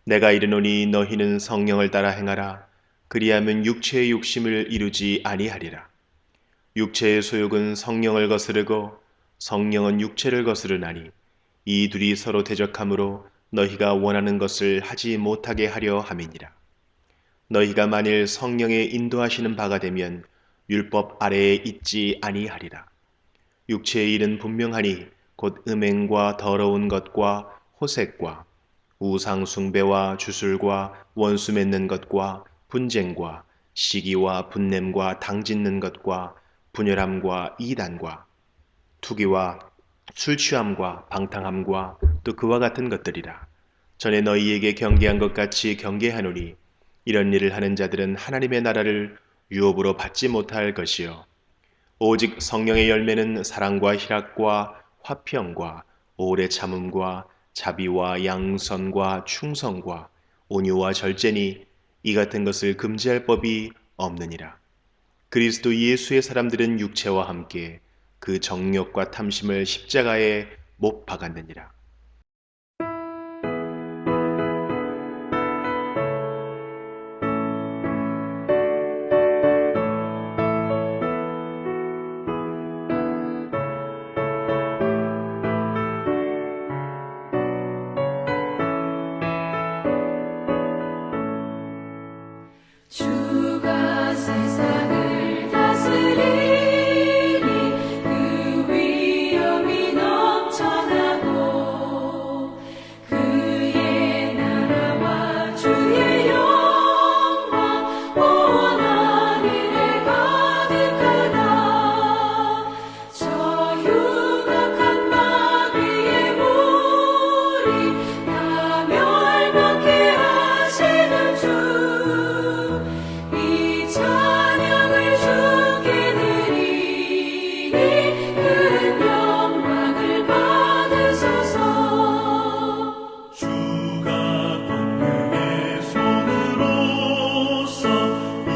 내가 이르노니 너희는 성령을 따라 행하라. 그리하면 육체의 욕심을 이루지 아니하리라. 육체의 소욕은 성령을 거스르고 성령은 육체를 거스르나니 이 둘이 서로 대적하므로 너희가 원하는 것을 하지 못하게 하려 함이니라. 너희가 만일 성령의 인도하시는 바가 되면 율법 아래에 있지 아니하리라. 육체의 일은 분명하니 곧 음행과 더러운 것과 호색과 우상 숭배와 주술과 원수 맺는 것과 분쟁과 시기와 분냄과 당짓는 것과 분열함과 이단과 투기와 술 취함과 방탕함과 또 그와 같은 것들이라. 전에 너희에게 경계한 것 같이 경계하노니 이런 일을 하는 자들은 하나님의 나라를 유업으로 받지 못할 것이요 오직 성령의 열매는 사랑과 희락과 화평과 오래 참음과 자비와 양선과 충성과 온유와 절제니 이 같은 것을 금지할 법이 없느니라. 그리스도 예수의 사람들은 육체와 함께 그 정욕과 탐심을 십자가에 못 박았느니라. 주가 세상을 다스리니 그 위엄이 넘쳐나고 그의 나라와 주의 영광 온 하늘에 가득하다. 저 흉악한 마귀의 무리 다 멸망케 하시는 주 이 찬양을 주께 드리니 큰 영광을 받으소서. 주가 권능의 손으로서 이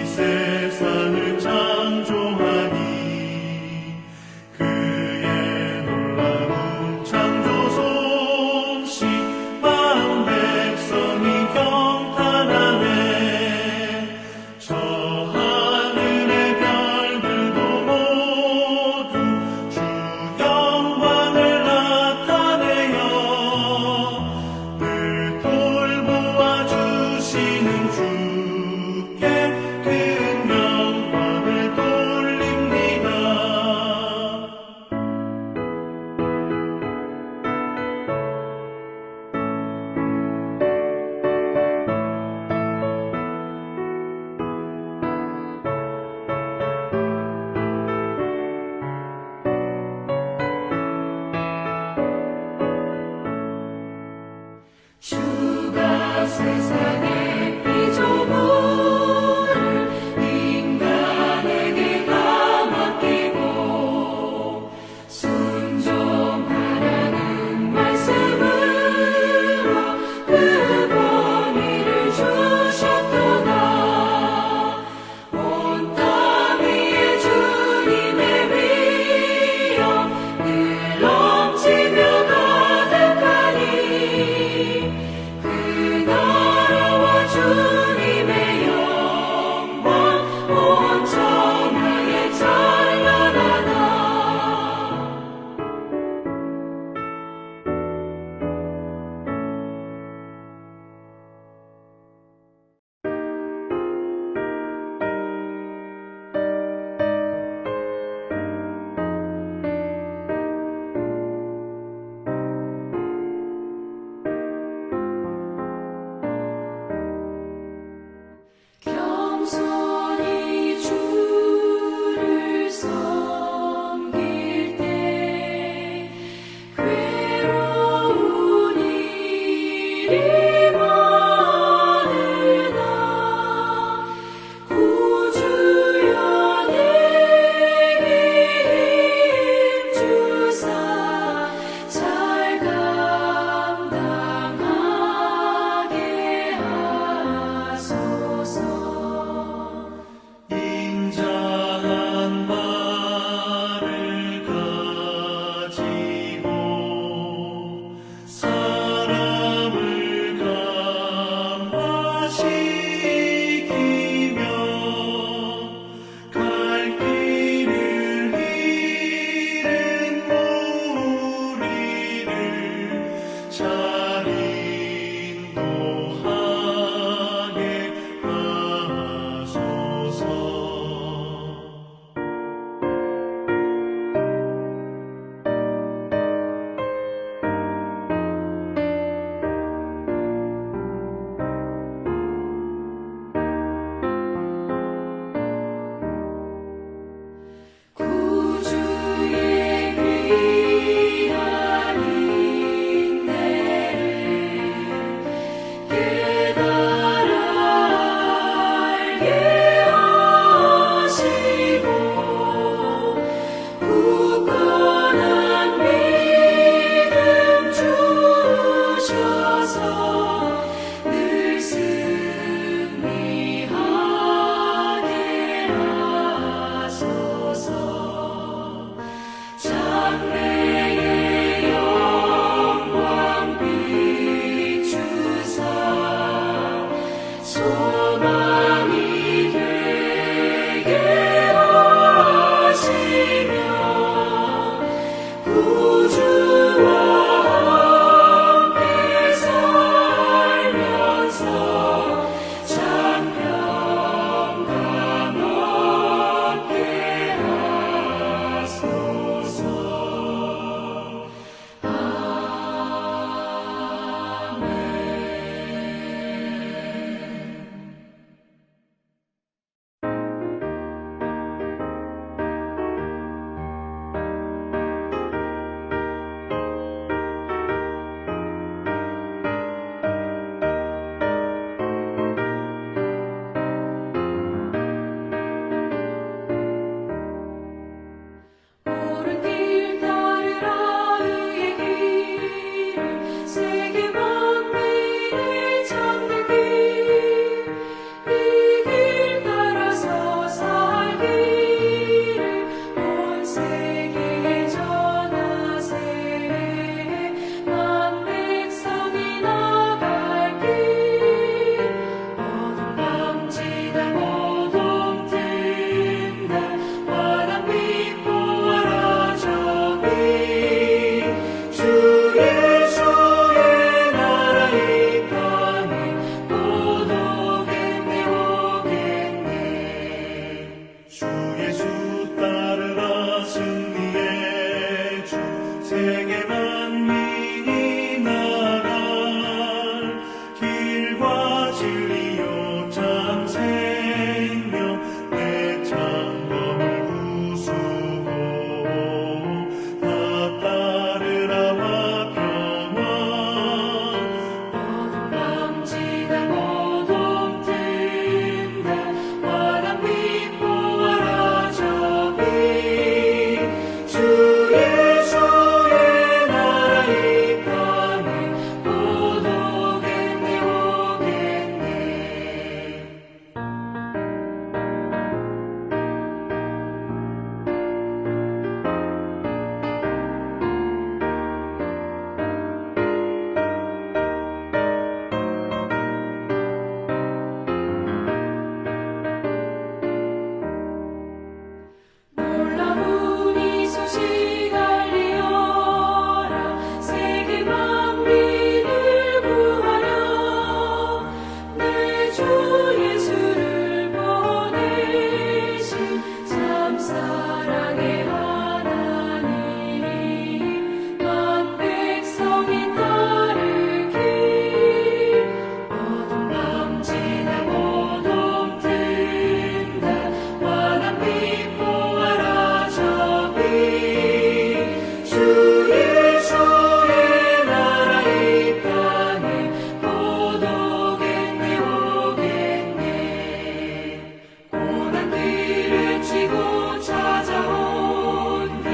세상을 창조하니 그의 놀라운 창조 솜씨 만 백성이 경탄하네. 저 하늘의 별들도 모두 주 영광을 나타내요. 늘 돌보아 주시는 주께 큰 영광을 돌립니다. 주가 세상의 피조물을 인간에게 다 맡기고 순종하라는 말씀으로 그 권위를 주셨도다. 온 땅 위에 주님의 위엄 늘 넘치며 가득하니 그 나라와 늘 승리하게 하소서. 장래의 영광 비추사 소망이 되게 하시며 구주와 함께 살면서 장평강 얻게 하소서. 아멘. 옳은 길 따르라 의의 길을 세계 만민을 찾는 길, 이 길 따라서 살기를 온 세계에 전하세. 만 백성이 나갈 길, 어둠 밤지나 모동 든다. 환한 빛 보아라 저기, 주 예수의 나라 이 땅에 곧 오겠네 오겠네. 주 예수 따르라 승리의 주 세계 만민이 나갈 길과 진리요 참 생명 내 창검을 부수고 다 따르라와 평화 어둠 밤지나 모동 든다. 환한 빛 보아라 저기, 주 예수의 나라 이 땅에 곧 오겠네 오겠네. 놀라운 이 소식 알리어라. 세계 만민을 구하려 내 주 예수를 보내신 참 사랑의 하나님. 만 백성이 따르길, 어둠 밤지나 모동 든다. 환한 빛 보아라 저기, 주 예수의 나라 이 땅에 곧 오겠네 오겠네. 고난 길을 치고 찾아온 길,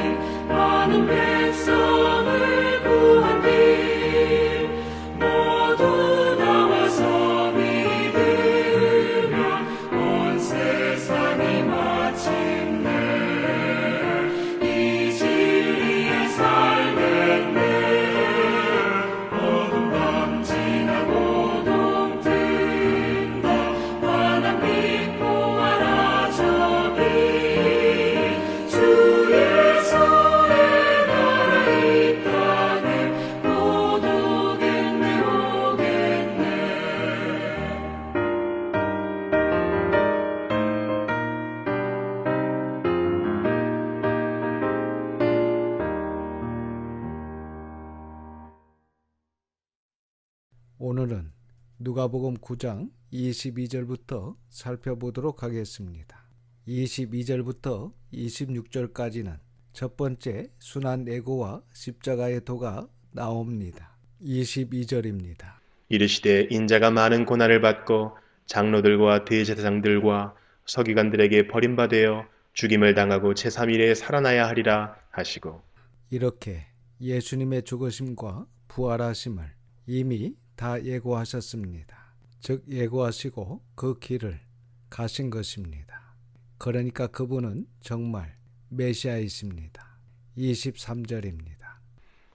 많은 백성을 구한 길, 모두 나와서 믿으면 온 세상이 마침내 이 진리에 살겠네. 어둠 밤지나 모동 든다. 환한 빛 보아라 저기, 주 예수의 나라 이 땅에 곧 오겠네 오겠네. 오늘은 누가복음 9장 22절부터 살펴보도록 하겠습니다. 22절부터 26절까지는 첫 번째 순환 애고와 십자가의 도가 나옵니다. 22절입니다. 이르시되 인자가 많은 고난을 받고 장로들과 대제사장들과 서기관들에게 버림받아 죽임을 당하고 제3일에 살아나야 하리라 하시고, 이렇게 예수님의 죽으심과 부활하심을 이미 다 예고하셨습니다. 즉 예고하시고 그 길을 가신 것입니다. 그러니까 그분은 정말 메시아이십니다. 23절입니다.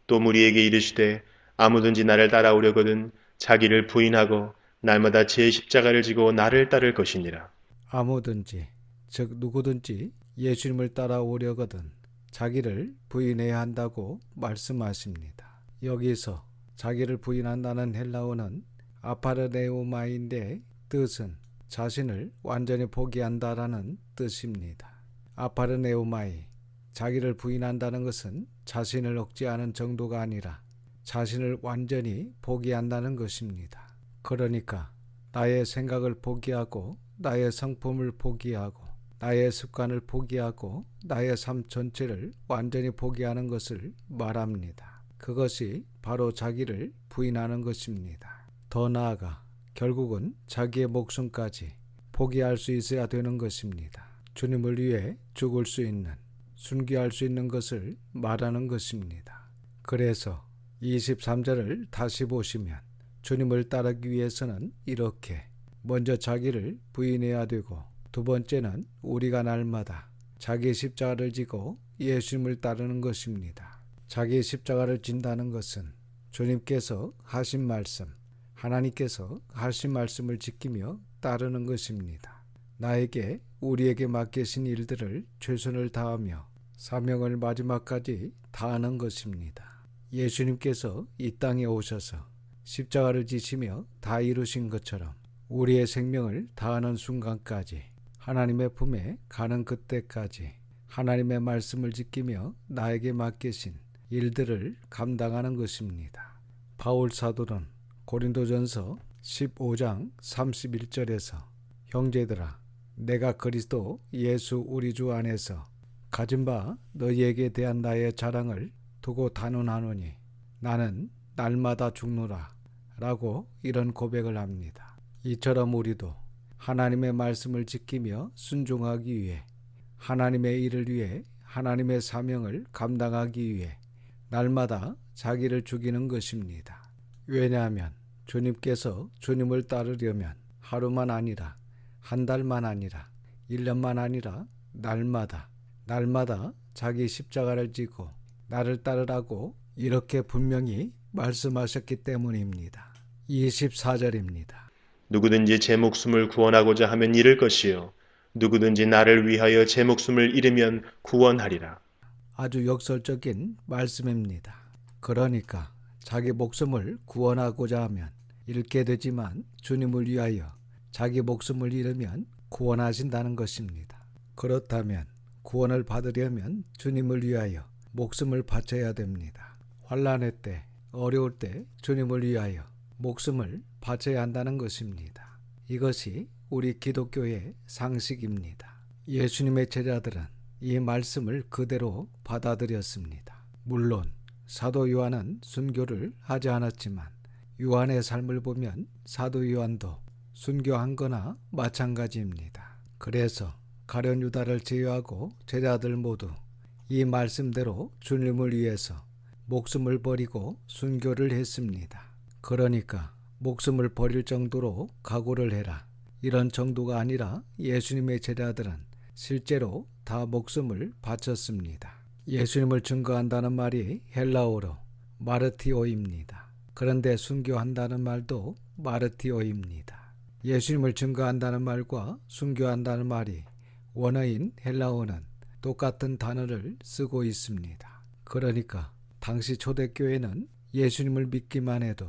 또 무리에게 이르시되 아무든지 나를 따라오려거든 자기를 부인하고 날마다 제 십자가를 지고 나를 따를 것이니라. 아무든지 즉 누구든지 예수님을 따라오려거든 자기를 부인해야 한다고 말씀하십니다. 여기서 자기를 부인한다는 헬라어는 아파르네오마인데 뜻은 자신을 완전히 포기한다라는 뜻입니다. 아파르네오마이, 자기를 부인한다는 것은 자신을 억제하는 정도가 아니라 자신을 완전히 포기한다는 것입니다. 그러니까 나의 생각을 포기하고 나의 성품을 포기하고 나의 습관을 포기하고 나의 삶 전체를 완전히 포기하는 것을 말합니다. 그것이 바로 자기를 부인하는 것입니다. 더 나아가 결국은 자기의 목숨까지 포기할 수 있어야 되는 것입니다. 주님을 위해 죽을 수 있는, 순교할 수 있는 것을 말하는 것입니다. 그래서 23절을 다시 보시면 주님을 따르기 위해서는 이렇게 먼저 자기를 부인해야 되고, 두 번째는 우리가 날마다 자기 십자가를 지고 예수님을 따르는 것입니다. 자기 십자가를 진다는 것은 주님께서 하신 말씀, 하나님께서 하신 말씀을 지키며 따르는 것입니다. 나에게 우리에게 맡기신 일들을 최선을 다하며 사명을 마지막까지 다하는 것입니다. 예수님께서 이 땅에 오셔서 십자가를 지시며 다 이루신 것처럼 우리의 생명을 다하는 순간까지, 하나님의 품에 가는 그때까지 하나님의 말씀을 지키며 나에게 맡기신 일들을 감당하는 것입니다. 바울 사도는 고린도전서 15장 31절에서 형제들아, 내가 그리스도 예수 우리 주 안에서 가진 바 너희에게 대한 나의 자랑을 두고 단언하노니 나는 날마다 죽노라 라고 이런 고백을 합니다. 이처럼 우리도 하나님의 말씀을 지키며 순종하기 위해, 하나님의 일을 위해, 하나님의 사명을 감당하기 위해 날마다 자기를 죽이는 것입니다. 왜냐하면 주님께서 주님을 따르려면 하루만 아니라, 한 달만 아니라, 1년만 아니라 날마다 자기 십자가를 지고 나를 따르라고 이렇게 분명히 말씀하셨기 때문입니다. 24절입니다. 누구든지 제 목숨을 구원하고자 하면 잃을 것이요 누구든지 나를 위하여 제 목숨을 잃으면 구원하리라. 아주 역설적인 말씀입니다. 그러니까 자기 목숨을 구원하고자 하면 잃게 되지만 주님을 위하여 자기 목숨을 잃으면 구원하신다는 것입니다. 그렇다면 구원을 받으려면 주님을 위하여 목숨을 바쳐야 됩니다. 환난의 때, 어려울 때 주님을 위하여 목숨을 바쳐야 한다는 것입니다. 이것이 우리 기독교의 상식입니다. 예수님의 제자들은 이 말씀을 그대로 받아들였습니다. 물론 사도 요한은 순교를 하지 않았지만 요한의 삶을 보면 사도 요한도 순교한 거나 마찬가지입니다. 그래서 가룟 유다를 제외하고 제자들 모두 이 말씀대로 주님을 위해서 목숨을 버리고 순교를 했습니다. 그러니까 목숨을 버릴 정도로 각오를 해라, 이런 정도가 아니라 예수님의 제자들은 실제로 다 목숨을 바쳤습니다. 예수님을 증거한다는 말이 헬라어로 마르티오입니다. 그런데 순교한다는 말도 마르티오입니다. 예수님을 증거한다는 말과 순교한다는 말이 원어인 헬라어는 똑같은 단어를 쓰고 있습니다. 그러니까 당시 초대교회는 예수님을 믿기만 해도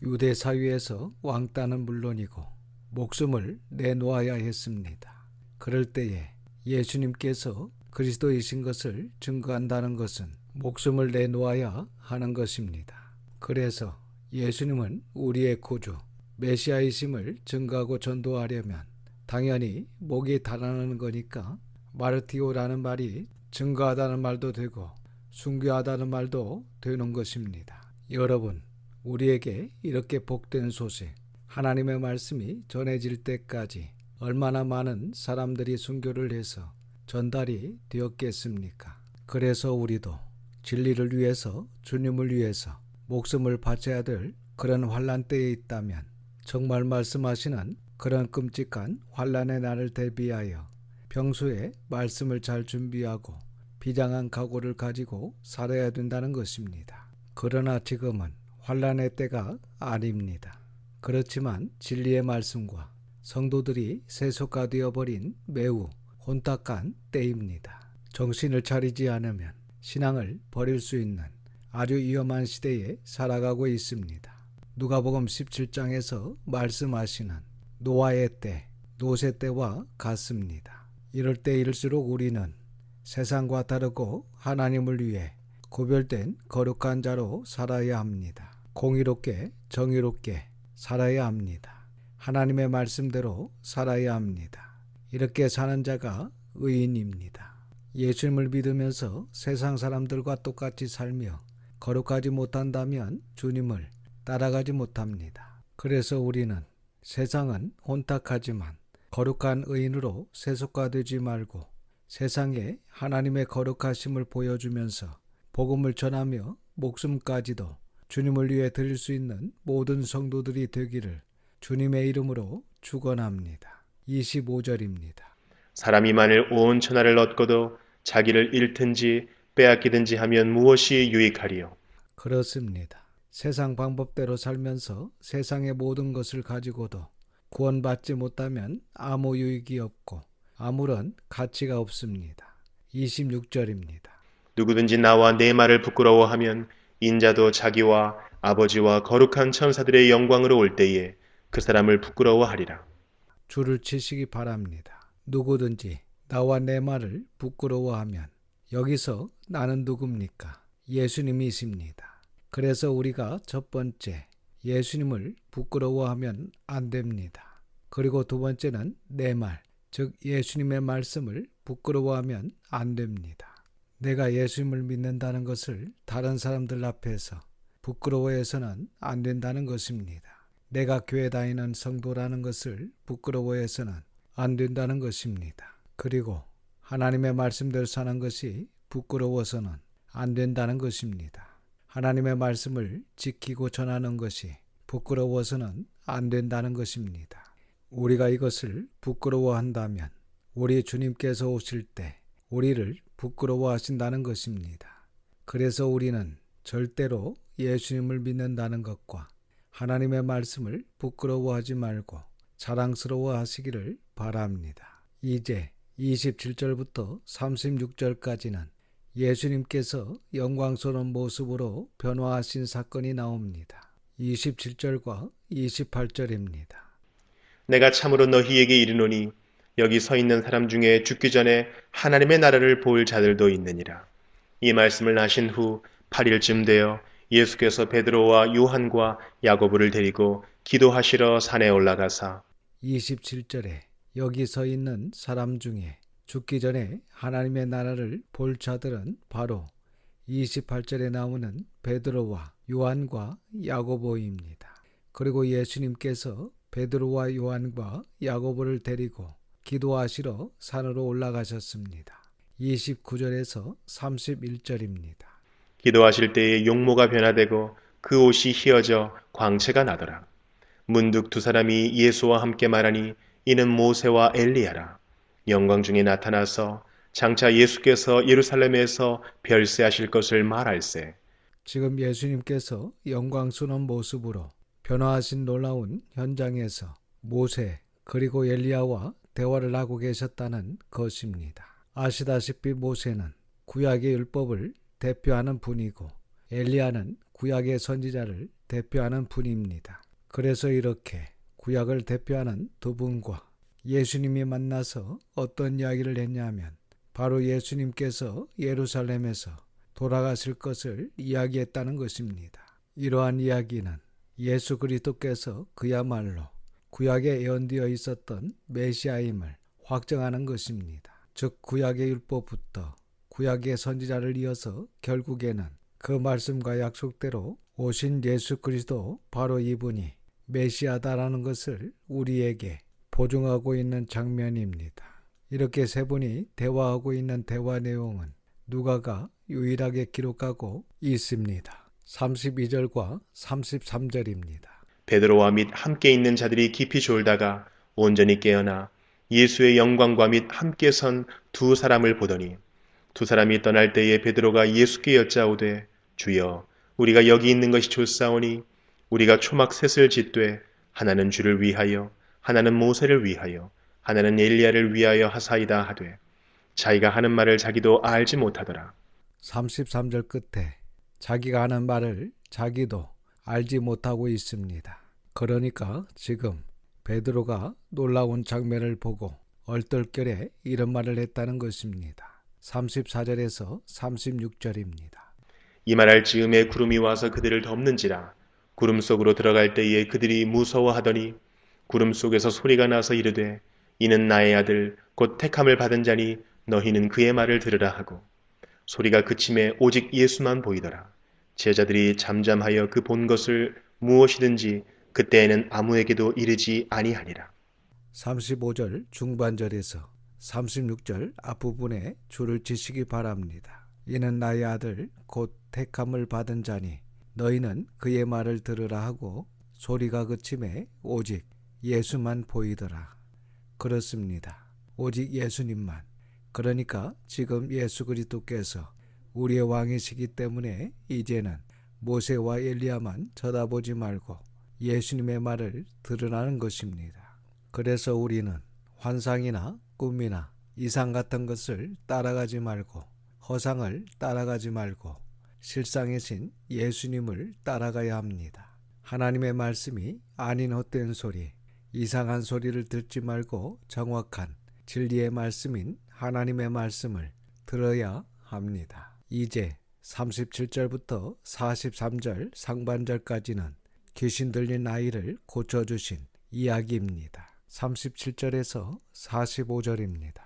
유대 사회에서 왕따는 물론이고 목숨을 내놓아야 했습니다. 그럴 때에 예수님께서 그리스도이신 것을 증거한다는 것은 목숨을 내놓아야 하는 것입니다. 그래서 예수님은 우리의 구주, 메시아이심을 증거하고 전도하려면 당연히 목이 달아나는 거니까 마르티오라는 말이 증거하다는 말도 되고 순교하다는 말도 되는 것입니다. 여러분, 우리에게 이렇게 복된 소식, 하나님의 말씀이 전해질 때까지 얼마나 많은 사람들이 순교를 해서 전달이 되었겠습니까? 그래서 우리도 진리를 위해서, 주님을 위해서 목숨을 바쳐야 될 그런 환란 때에 있다면 정말 말씀하시는 그런 끔찍한 환란의 날을 대비하여 평소에 말씀을 잘 준비하고 비장한 각오를 가지고 살아야 된다는 것입니다. 그러나 지금은 환란의 때가 아닙니다. 그렇지만 진리의 말씀과 성도들이 세속화되어 버린 매우 혼탁한 때입니다. 정신을 차리지 않으면 신앙을 버릴 수 있는 아주 위험한 시대에 살아가고 있습니다. 누가복음 17장에서 말씀하시는 노아의 때, 노새 때와 같습니다. 이럴 때일수록 우리는 세상과 다르고 하나님을 위해 구별된 거룩한 자로 살아야 합니다. 공의롭게 정의롭게 살아야 합니다. 하나님의 말씀대로 살아야 합니다. 이렇게 사는 자가 의인입니다. 예수님을 믿으면서 세상 사람들과 똑같이 살며 거룩하지 못한다면 주님을 따라가지 못합니다. 그래서 우리는 세상은 혼탁하지만 거룩한 의인으로 세속화되지 말고 세상에 하나님의 거룩하심을 보여주면서 복음을 전하며 목숨까지도 주님을 위해 드릴 수 있는 모든 성도들이 되기를 주님의 이름으로 축원합니다. 25절입니다. 사람이 만일 온 천하를 얻고도 자기를 잃든지 빼앗기든지 하면 무엇이 유익하리요? 그렇습니다. 세상 방법대로 살면서 세상의 모든 것을 가지고도 구원받지 못하면 아무 유익이 없고 아무런 가치가 없습니다. 26절입니다. 누구든지 나와 내 말을 부끄러워하면 인자도 자기와 아버지와 거룩한 천사들의 영광으로 올 때에 그 사람을 부끄러워하리라. 줄을 치시기 바랍니다. 누구든지 나와 내 말을 부끄러워하면 여기서 나는 누굽니까? 예수님이십니다. 그래서 우리가 첫 번째 예수님을 부끄러워하면 안 됩니다. 그리고 두 번째는 내 말, 즉 예수님의 말씀을 부끄러워하면 안 됩니다. 내가 예수님을 믿는다는 것을 다른 사람들 앞에서 부끄러워해서는 안 된다는 것입니다. 내가 교회 다니는 성도라는 것을 부끄러워해서는 안 된다는 것입니다. 그리고 하나님의 말씀대로 사는 것이 부끄러워서는 안 된다는 것입니다. 하나님의 말씀을 지키고 전하는 것이 부끄러워서는 안 된다는 것입니다. 우리가 이것을 부끄러워한다면 우리 주님께서 오실 때 우리를 부끄러워하신다는 것입니다. 그래서 우리는 절대로 예수님을 믿는다는 것과 하나님의 말씀을 부끄러워하지 말고 자랑스러워 하시기를 바랍니다. 이제 27절부터 36절까지는 예수님께서 영광스러운 모습으로 변화하신 사건이 나옵니다. 27절과 28절입니다. 내가 참으로 너희에게 이르노니 여기 서 있는 사람 중에 죽기 전에 하나님의 나라를 볼 자들도 있느니라. 이 말씀을 하신 후 8일쯤 되어 예수께서 베드로와 요한과 야고보를 데리고 기도하시러 산에 올라가사 27절에 여기 서 있는 사람 중에 죽기 전에 하나님의 나라를 볼 자들은 바로 28절에 나오는 베드로와 요한과 야고보입니다. 그리고 예수님께서 베드로와 요한과 야고보를 데리고 기도하시러 산으로 올라가셨습니다. 29절에서 31절입니다. 기도하실 때에 용모가 변화되고 그 옷이 휘어져 광채가 나더라. 문득 두 사람이 예수와 함께 말하니 이는 모세와 엘리야라. 영광 중에 나타나서 장차 예수께서 예루살렘에서 별세하실 것을 말할세. 지금 예수님께서 영광스러운 모습으로 변화하신 놀라운 현장에서 모세 그리고 엘리야와 대화를 하고 계셨다는 것입니다. 아시다시피 모세는 구약의 율법을 대표하는 분이고 엘리야는 구약의 선지자를 대표하는 분입니다. 그래서 이렇게 구약을 대표하는 두 분과 예수님이 만나서 어떤 이야기를 했냐면 바로 예수님께서 예루살렘에서 돌아가실 것을 이야기했다는 것입니다. 이러한 이야기는 예수 그리스도께서 그야말로 구약에 예언되어 있었던 메시아임을 확정하는 것입니다. 즉 구약의 율법부터 구약의 선지자를 이어서 결국에는 그 말씀과 약속대로 오신 예수 그리스도 바로 이분이 메시아다라는 것을 우리에게 보증하고 있는 장면입니다. 이렇게 세 분이 대화하고 있는 대화 내용은 누가가 유일하게 기록하고 있습니다. 32절과 33절입니다. 베드로와 및 함께 있는 자들이 깊이 졸다가 온전히 깨어나 예수의 영광과 및 함께 선 두 사람을 보더니 두 사람이 떠날 때에 베드로가 예수께 여짜오되 주여 우리가 여기 있는 것이 좋사오니 우리가 초막 셋을 짓되 하나는 주를 위하여 하나는 모세를 위하여 하나는 엘리야를 위하여 하사이다 하되 자기가 하는 말을 자기도 알지 못하더라. 33절 끝에 자기가 하는 말을 자기도 알지 못하고 있습니다. 그러니까 지금 베드로가 놀라운 장면을 보고 얼떨결에 이런 말을 했다는 것입니다. 34절에서 36절입니다. 이 말할 즈음에 구름이 와서 그들을 덮는지라 구름 속으로 들어갈 때에 그들이 무서워하더니 구름 속에서 소리가 나서 이르되 이는 나의 아들 곧 택함을 받은 자니 너희는 그의 말을 들으라 하고 소리가 그침에 오직 예수만 보이더라. 제자들이 잠잠하여 그 본 것을 무엇이든지 그때에는 아무에게도 이르지 아니하니라. 35절 중반절에서 36절 앞부분에 줄을 치시기 바랍니다. 이는 나의 아들 곧 택함을 받은 자니 너희는 그의 말을 들으라 하고 소리가 그침에 오직 예수만 보이더라. 그렇습니다. 오직 예수님만. 그러니까 지금 예수 그리스도께서 우리의 왕이시기 때문에 이제는 모세와 엘리야만 쳐다보지 말고 예수님의 말을 들으라는 것입니다. 그래서 우리는 환상이나 꿈이나 이상 같은 것을 따라가지 말고 허상을 따라가지 말고 실상이신 예수님을 따라가야 합니다. 하나님의 말씀이 아닌 헛된 소리, 이상한 소리를 듣지 말고 정확한 진리의 말씀인 하나님의 말씀을 들어야 합니다. 이제 37절부터 43절 상반절까지는 귀신 들린 아이를 고쳐주신 이야기입니다. 37절에서 45절입니다.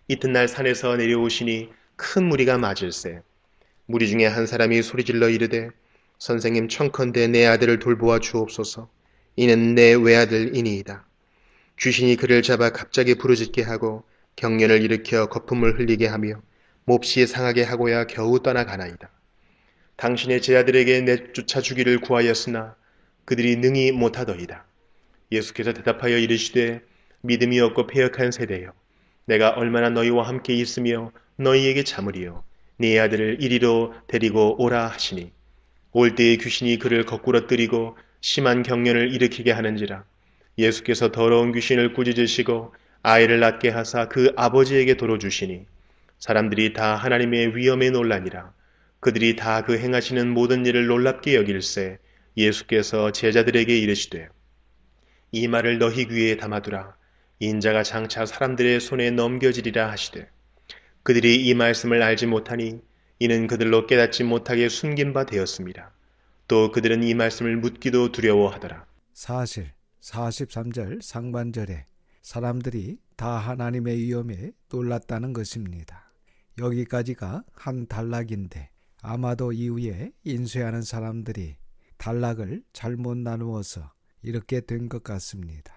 이튿날 산에서 내려오시니 큰 무리가 맞을세. 무리 중에 한 사람이 소리질러 이르되 선생님 청컨대 내 아들을 돌보아 주옵소서. 이는 내 외아들이니이다. 귀신이 그를 잡아 갑자기 부르짖게 하고 경련을 일으켜 거품을 흘리게 하며 몹시 상하게 하고야 겨우 떠나가나이다. 당신의 제자들에게 내쫓아 주기를 구하였으나 그들이 능히 못하더이다. 예수께서 대답하여 이르시되 믿음이 없고 패역한 세대여 내가 얼마나 너희와 함께 있으며 너희에게 참으리요 네 아들을 이리로 데리고 오라 하시니 올 때에 귀신이 그를 거꾸로 뜨리고 심한 경련을 일으키게 하는지라. 예수께서 더러운 귀신을 꾸짖으시고 아이를 낳게 하사 그 아버지에게 도로 주시니 사람들이 다 하나님의 위엄에 놀라니라. 그들이 다 그 행하시는 모든 일을 놀랍게 여길세 예수께서 제자들에게 이르시되 이 말을 너희 귀에 담아두라. 인자가 장차 사람들의 손에 넘겨지리라 하시되 그들이 이 말씀을 알지 못하니 이는 그들로 깨닫지 못하게 숨긴 바 되었습니다. 또 그들은 이 말씀을 묻기도 두려워하더라. 사실 43절 상반절에 사람들이 다 하나님의 위엄에 놀랐다는 것입니다. 여기까지가 한 단락인데 아마도 이후에 인쇄하는 사람들이 단락을 잘못 나누어서 이렇게 된 것 같습니다.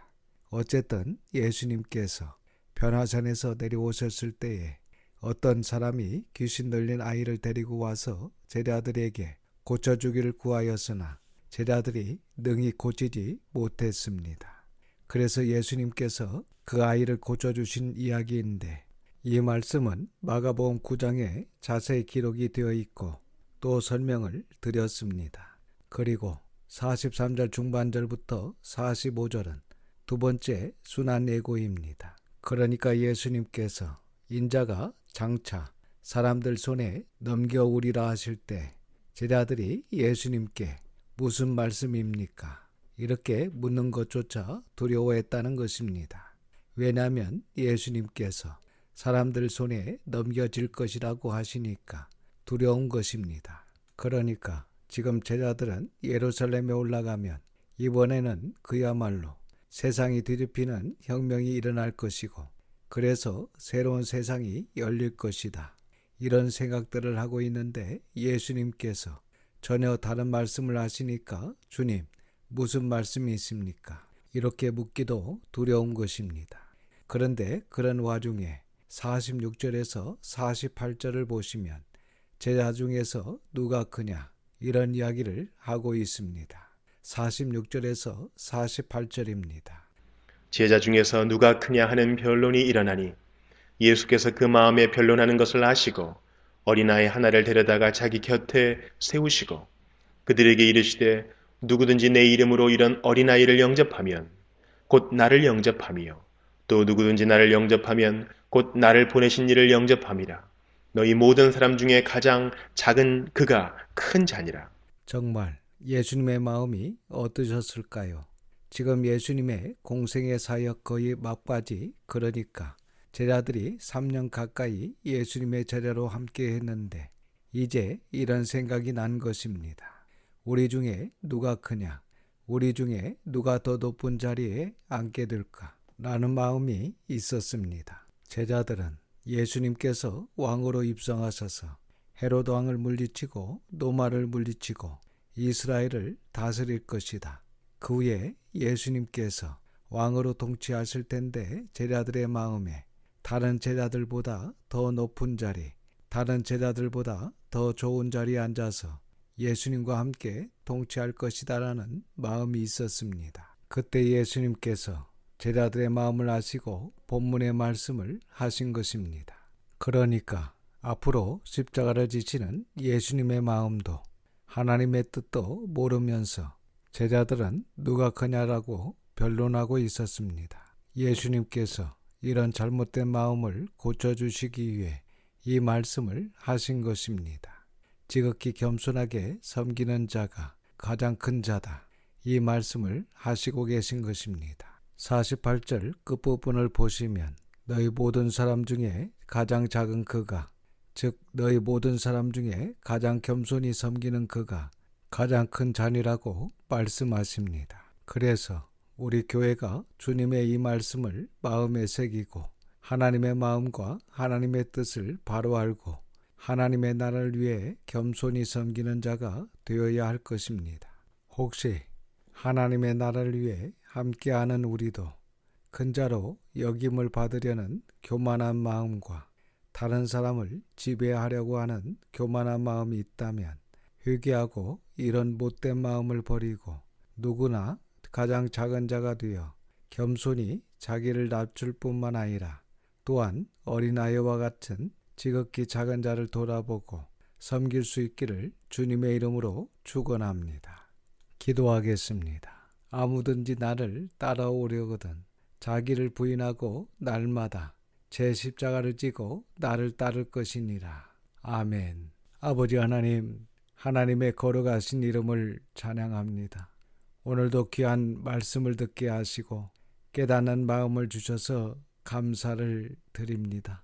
어쨌든 예수님께서 변화산에서 내려오셨을 때에 어떤 사람이 귀신 들린 아이를 데리고 와서 제자들에게 고쳐주기를 구하였으나 제자들이 능히 고치지 못했습니다. 그래서 예수님께서 그 아이를 고쳐주신 이야기인데 이 말씀은 마가복음 9장에 자세히 기록이 되어 있고 또 설명을 드렸습니다. 그리고 43절 중반절부터 45절은 두 번째 순환 예고입니다. 그러니까 예수님께서 인자가 장차 사람들 손에 넘겨오리라 하실 때 제자들이 예수님께 무슨 말씀입니까? 이렇게 묻는 것조차 두려워했다는 것입니다. 왜냐하면 예수님께서 사람들 손에 넘겨질 것이라고 하시니까 두려운 것입니다. 그러니까 지금 제자들은 예루살렘에 올라가면 이번에는 그야말로 세상이 뒤집히는 혁명이 일어날 것이고 그래서 새로운 세상이 열릴 것이다. 이런 생각들을 하고 있는데 예수님께서 전혀 다른 말씀을 하시니까 주님 무슨 말씀이 있습니까? 이렇게 묻기도 두려운 것입니다. 그런데 그런 와중에 46절에서 48절을 보시면 제자 중에서 누가 크냐 이런 이야기를 하고 있습니다. 46절에서 48절입니다. 제자 중에서 누가 크냐 하는 변론이 일어나니 예수께서 그 마음에 변론하는 것을 아시고 어린아이 하나를 데려다가 자기 곁에 세우시고 그들에게 이르시되 누구든지 내 이름으로 이런 어린아이를 영접하면 곧 나를 영접함이요 또 누구든지 나를 영접하면 곧 나를 보내신 이를 영접함이라. 너희 모든 사람 중에 가장 작은 그가 큰 자니라. 정말 예수님의 마음이 어떠셨을까요? 지금 예수님의 공생의 사역 거의 막바지, 그러니까 제자들이 3년 가까이 예수님의 제자로 함께 했는데 이제 이런 생각이 난 것입니다. 우리 중에 누가 크냐? 우리 중에 누가 더 높은 자리에 앉게 될까? 라는 마음이 있었습니다. 제자들은 예수님께서 왕으로 입성하셔서 헤롯 왕을 물리치고 노마를 물리치고 이스라엘을 다스릴 것이다. 그 후에 예수님께서 왕으로 통치하실 텐데 제자들의 마음에 다른 제자들보다 더 높은 자리, 다른 제자들보다 더 좋은 자리에 앉아서 예수님과 함께 통치할 것이다라는 마음이 있었습니다. 그때 예수님께서 제자들의 마음을 아시고 본문의 말씀을 하신 것입니다. 그러니까 앞으로 십자가를 지시는 예수님의 마음도 하나님의 뜻도 모르면서 제자들은 누가 크냐라고 변론하고 있었습니다. 예수님께서 이런 잘못된 마음을 고쳐주시기 위해 이 말씀을 하신 것입니다. 지극히 겸손하게 섬기는 자가 가장 큰 자다. 이 말씀을 하시고 계신 것입니다. 48절 끝부분을 보시면 너희 모든 사람 중에 가장 작은 그가, 즉 너희 모든 사람 중에 가장 겸손히 섬기는 그가 가장 큰 자니라고 말씀하십니다. 그래서 우리 교회가 주님의 이 말씀을 마음에 새기고 하나님의 마음과 하나님의 뜻을 바로 알고 하나님의 나라를 위해 겸손히 섬기는 자가 되어야 할 것입니다. 혹시 하나님의 나라를 위해 함께하는 우리도 큰 자로 여김을 받으려는 교만한 마음과 다른 사람을 지배하려고 하는 교만한 마음이 있다면 회개하고 이런 못된 마음을 버리고 누구나 가장 작은 자가 되어 겸손히 자기를 낮출 뿐만 아니라 또한 어린아이와 같은 지극히 작은 자를 돌아보고 섬길 수 있기를 주님의 이름으로 축원합니다. 기도하겠습니다. 아무든지 나를 따라오려거든 자기를 부인하고 날마다 제 십자가를 지고 나를 따를 것이니라. 아멘. 아버지 하나님, 하나님의 거룩하신 이름을 찬양합니다. 오늘도 귀한 말씀을 듣게 하시고 깨닫는 마음을 주셔서 감사를 드립니다.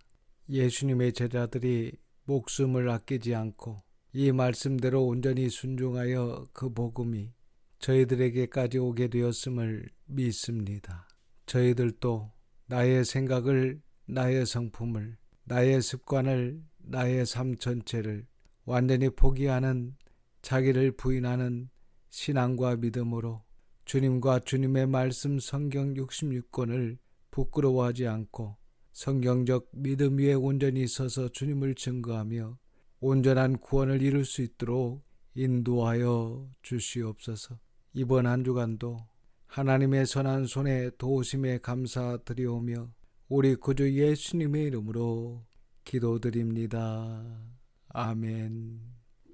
예수님의 제자들이 목숨을 아끼지 않고 이 말씀대로 온전히 순종하여 그 복음이 저희들에게까지 오게 되었음을 믿습니다. 저희들도 나의 생각을, 나의 성품을, 나의 습관을, 나의 삶 전체를 완전히 포기하는, 자기를 부인하는 신앙과 믿음으로 주님과 주님의 말씀 성경 66권을 부끄러워하지 않고 성경적 믿음 위에 온전히 서서 주님을 증거하며 온전한 구원을 이룰 수 있도록 인도하여 주시옵소서. 이번 한 주간도 하나님의 선한 손에 도우심에 감사드리오며 우리 구주 예수님의 이름으로 기도드립니다. 아멘.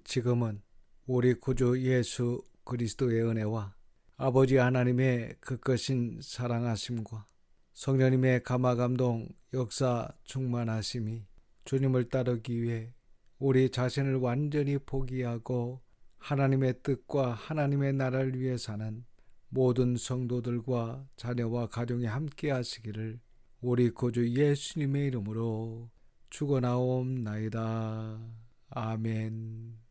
지금은 우리 구주 예수 그리스도의 은혜와 아버지 하나님의 극거신 사랑하심과 성령님의 감화감동 역사 충만하심이 주님을 따르기 위해 우리 자신을 완전히 포기하고 하나님의 뜻과 하나님의 나라를 위해 사는 모든 성도들과 자녀와 가정이 함께 하시기를 우리 구주 예수님의 이름으로 축원하옵나이다. 아멘.